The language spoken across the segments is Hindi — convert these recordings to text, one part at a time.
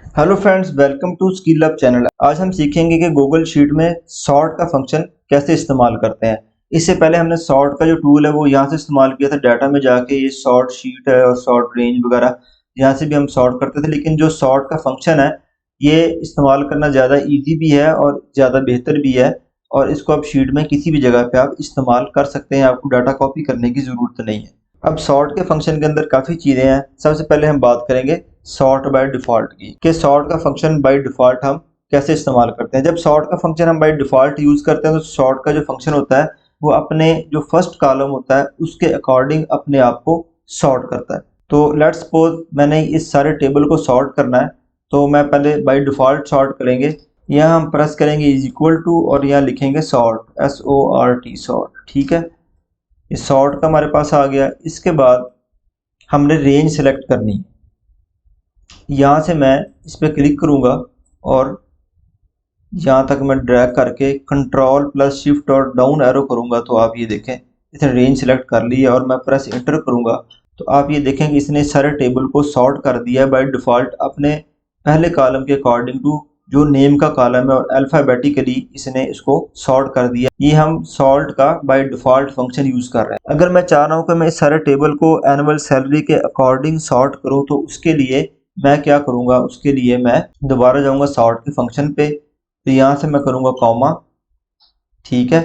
Hello friends, welcome to skill up channel. आज हम सीखेंगे कि गूगल शीट में सॉर्ट का फंक्शन कैसे इस्तेमाल करते हैं। इससे पहले हमने सॉर्ट का जो टूल है वो यहाँ से इस्तेमाल किया था, डाटा में जाके ये सॉर्ट शीट है और सॉर्ट रेंज वगैरह यहाँ से भी हम सॉर्ट करते थे। लेकिन जो सॉर्ट का फंक्शन है ये इस्तेमाल करना ज़्यादा ईजी भी है और ज़्यादा बेहतर भी है, और इसको आप शीट में किसी भी जगह पे आप इस्तेमाल कर सकते हैं। आपको डाटा कॉपी करने की ज़रूरत नहीं है। अब सॉर्ट के फंक्शन के अंदर काफ़ी चीज़ें हैं। सबसे पहले हम बात करेंगे सॉर्ट बाय डिफ़ॉल्ट की, कि सॉर्ट का फंक्शन बाय डिफ़ॉल्ट हम कैसे इस्तेमाल करते हैं। जब सॉर्ट का फंक्शन हम बाय डिफ़ॉल्ट यूज़ करते हैं तो सॉर्ट का जो फंक्शन होता है वो अपने जो फर्स्ट कॉलम होता है उसके अकॉर्डिंग अपने आप को सॉर्ट करता है। तो लेट्स सपोज मैंने इस सारे टेबल को सॉर्ट करना है, तो मैं पहले बाय डिफ़ॉल्ट सॉर्ट करेंगे। यहाँ हम प्रेस करेंगे इज इक्वल टू और यहाँ लिखेंगे सॉर्ट, SORT सॉर्ट। ठीक है, ये सॉर्ट का हमारे पास आ गया। इसके बाद हमने रेंज सेलेक्ट करनी है। यहाँ से मैं इस पर क्लिक करूँगा और यहाँ तक मैं ड्रैग करके कंट्रोल प्लस शिफ्ट और डाउन एरो करूँगा, तो आप ये देखें इसने रेंज सेलेक्ट कर ली है। और मैं प्रेस इंटर करूँगा तो आप ये देखें कि इसने सारे टेबल को सॉर्ट कर दिया है बाय डिफ़ॉल्ट अपने पहले कॉलम के अकॉर्डिंग टू जो नेम का कॉलम है, और अल्फ़ाबेटिकली इसने इसको सॉर्ट कर दिया। ये हम सॉर्ट का बाय डिफ़ॉल्ट फंक्शन यूज़ कर रहे हैं। अगर मैं चाह रहा हूँ कि मैं इस सारे टेबल को एनुअल सैलरी के अकॉर्डिंग सॉर्ट करूँ, तो उसके लिए मैं क्या करूँगा, उसके लिए मैं दोबारा जाऊँगा सॉर्ट के फंक्शन पे। तो यहाँ से मैं करूँगा कॉमा। ठीक है,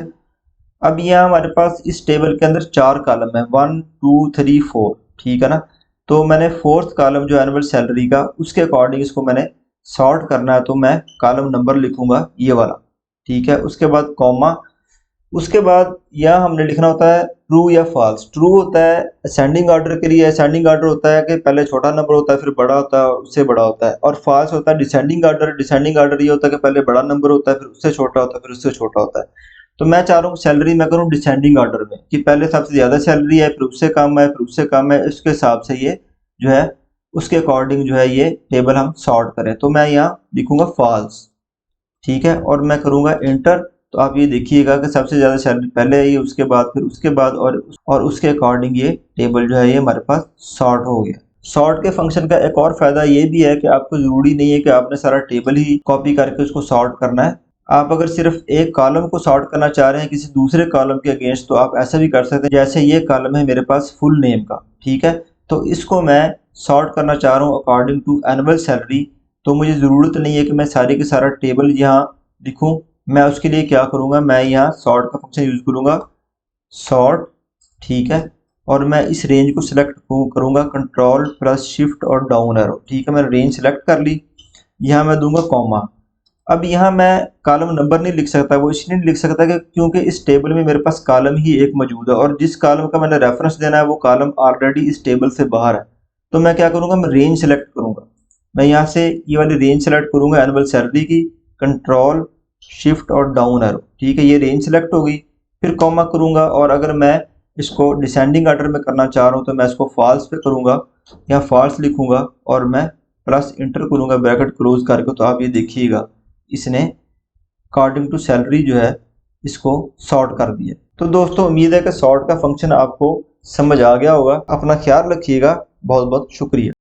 अब यहाँ हमारे पास इस टेबल के अंदर 4 कॉलम है, 1 2 3 4। ठीक है ना, तो मैंने फोर्थ कॉलम जो एनुअल सैलरी का उसके अकॉर्डिंग इसको मैंने सॉर्ट करना है, तो मैं कॉलम नंबर लिखूंगा ये वाला। ठीक है, उसके बाद कॉमा। उसके बाद यहाँ हमने लिखना होता है ट्रू या फॉल्स। ट्रू होता है असेंडिंग ऑर्डर के लिए, असेंडिंग ऑर्डर होता है कि पहले छोटा नंबर होता है फिर बड़ा होता है और उससे बड़ा होता है। और फॉल्स होता है डिसेंडिंग ऑर्डर। डिसेंडिंग ऑर्डर ये होता है कि पहले बड़ा नंबर होता है फिर उससे छोटा होता है फिर उससे छोटा होता है। तो मैं चाह रहा हूँ सैलरी मैं करूँ डिसेंडिंग ऑर्डर में, कि पहले सबसे ज़्यादा सैलरी है फिर उससे कम है फिर उससे कम है, इसके हिसाब से ये जो है उसके अकॉर्डिंग जो है ये टेबल हम सॉर्ट करें। तो मैं यहाँ लिखूंगा फॉल्स। ठीक है, और मैं करूँगा इंटर। तो आप ये देखिएगा कि सबसे ज़्यादा सैलरी पहले आई, उसके बाद फिर उसके बाद और उसके अकॉर्डिंग ये टेबल जो है ये हमारे पास सॉर्ट हो गया। सॉर्ट के फंक्शन का एक और फायदा ये भी है कि आपको ज़रूरी नहीं है कि आपने सारा टेबल ही कॉपी करके उसको सॉर्ट करना है। आप अगर सिर्फ एक कॉलम को सॉर्ट करना चाह रहे हैं किसी दूसरे कॉलम के अगेंस्ट, तो आप ऐसा भी कर सकते हैं। जैसे ये कॉलम है मेरे पास फुल नेम का, ठीक है, तो इसको मैं सॉर्ट करना चाह रहा हूँ अकॉर्डिंग टू एनुअल सैलरी। तो मुझे ज़रूरत नहीं है कि मैं सारे के सारा टेबल यहाँ लिखूं। मैं उसके लिए क्या करूँगा, मैं यहाँ सॉर्ट का फंक्शन यूज़ करूँगा, सॉर्ट। ठीक है, और मैं इस रेंज को सिलेक्ट करूँगा कंट्रोल प्लस शिफ्ट और डाउन एरो। ठीक है, मैंने रेंज सिलेक्ट कर ली। यहाँ मैं दूंगा कॉमा। अब यहाँ मैं कॉलम नंबर नहीं लिख सकता, वो इसलिए नहीं लिख सकता कि क्योंकि इस टेबल में मेरे पास कॉलम ही एक मौजूद है और जिस कॉलम का मैंने रेफरेंस देना है वो कॉलम ऑलरेडी इस टेबल से बाहर है। तो मैं क्या करूँगा, मैं रेंज सेलेक्ट करूँगा। मैं यहाँ से ये वाली रेंज सेलेक्ट करूँगा एनुअल सैलरी की, कंट्रोल शिफ्ट और डाउन एरो। ठीक है, ये रेंज सेलेक्ट हो गई। फिर कॉमा करूँगा, और अगर मैं इसको डिसेंडिंग ऑर्डर में करना चाह रहा हूँ तो मैं इसको फॉल्स पे करूँगा, या फॉल्स लिखूँगा और मैं प्लस इंटर करूँगा ब्रैकेट क्लोज करके। तो आप ये देखिएगा इसने अकॉर्डिंग टू सैलरी जो है इसको सॉर्ट कर दिया। तो दोस्तों उम्मीद है कि सॉर्ट का फंक्शन आपको समझ आ गया होगा। अपना ख्याल रखिएगा, बहुत बहुत शुक्रिया।